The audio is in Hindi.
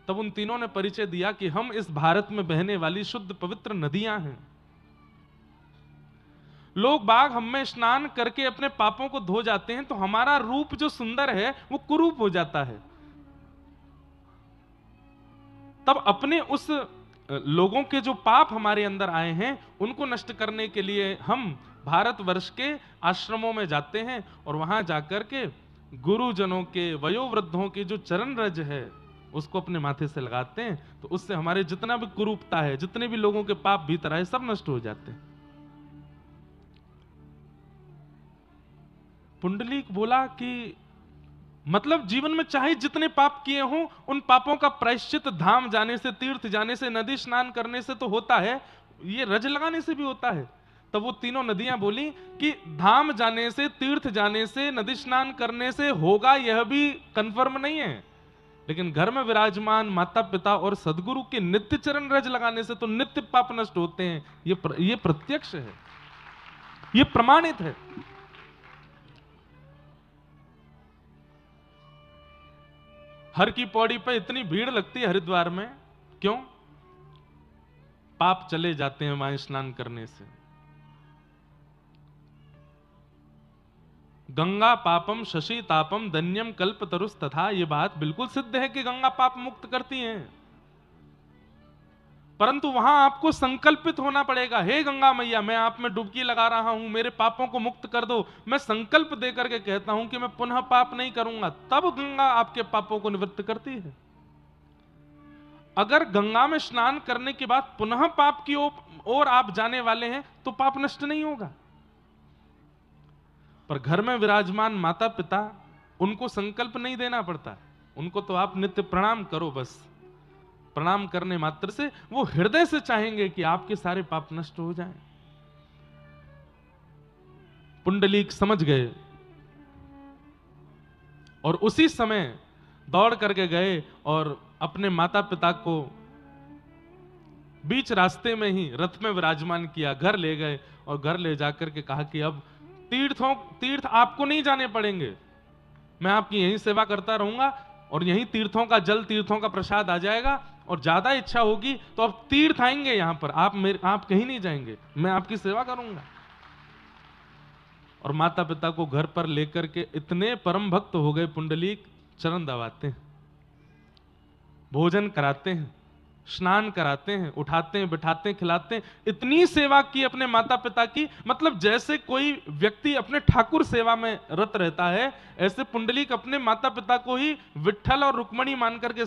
तब उन तीनों ने परिचय दिया कि हम इस भारत में बहने वाली शुद्ध पवित्र नदियां हैं। लोग बाग हम में स्नान करके अपने पापों को धो जाते हैं तो हमारा रूप जो सुंदर है वो कुरूप हो जाता है। तब अपने उस लोगों के जो पाप हमारे अंदर आए हैं उनको नष्ट करने के लिए हम भारतवर्ष के आश्रमों में जाते हैं और वहां जाकर के गुरुजनों के, वयोवृद्धों के जो चरण रज है उसको अपने माथे से लगाते हैं, तो उससे हमारे जितना भी कुरूपता है, जितने भी लोगों के पाप भीतर आए, सब नष्ट हो जाते हैं। पुंडलीक बोला कि मतलब जीवन में चाहे जितने पाप किए हों, उन पापों का प्रायश्चित धाम जाने से, तीर्थ जाने से, नदी स्नान करने से तो होता है, ये रज लगाने से भी होता है। तब वो तीनों नदियां बोली कि धाम जाने से, तीर्थ जाने से, नदी स्नान करने से होगा, यह भी कंफर्म नहीं है, लेकिन घर में विराजमान माता पिता और सदगुरु के नित्य चरण रज लगाने से तो नित्य पाप नष्ट होते हैं। ये प्रत्यक्ष है, ये प्रमाणित है। हर की पौड़ी पर इतनी भीड़ लगती है हरिद्वार में, क्यों? पाप चले जाते हैं वहां स्नान करने से। गंगा पापम शशि तापम धन्यम कल्प तरुस तथा, ये बात बिल्कुल सिद्ध है कि गंगा पाप मुक्त करती हैं, परंतु वहां आपको संकल्पित होना पड़ेगा। हे गंगा मैया, मैं आप में डुबकी लगा रहा हूं, मेरे पापों को मुक्त कर दो। मैं संकल्प देकर के कहता हूं कि मैं पुनः पाप नहीं करूंगा, तब गंगा आपके पापों को निवृत्त करती है। अगर गंगा में स्नान करने के बाद पुनः पाप की ओर आप जाने वाले हैं तो पाप नष्ट नहीं होगा। पर घर में विराजमान माता पिता, उनको संकल्प नहीं देना पड़ता, उनको तो आप नित्य प्रणाम करो, बस प्रणाम करने मात्र से वो हृदय से चाहेंगे कि आपके सारे पाप नष्ट हो जाएं। पुंडलीक समझ गए और उसी समय दौड़ करके गए और अपने माता पिता को बीच रास्ते में ही रथ में विराजमान किया, घर ले गए और घर ले जाकर के कहा कि अब तीर्थ आपको नहीं जाने पड़ेंगे, मैं आपकी यही सेवा करता रहूंगा और यही तीर्थों का जल, तीर्थों का प्रसाद आ जाएगा, और ज्यादा इच्छा होगी तो अब तीर्थ आएंगे यहां पर, आप कहीं नहीं जाएंगे, मैं आपकी सेवा करूंगा। और माता पिता को घर पर लेकर के इतने परम भक्त हो गए पुंडलीक, चरण दबाते हैं, भोजन कराते हैं, स्नान कराते हैं, उठाते हैं, बिठाते हैं, खिलाते हैं, इतनी सेवा की अपने माता पिता की, मतलब जैसे कोई व्यक्ति अपने ठाकुर सेवा में रत रहता है, ऐसे पुंडलीक अपने माता पिता को ही विट्ठल और रुक्मणी मान करके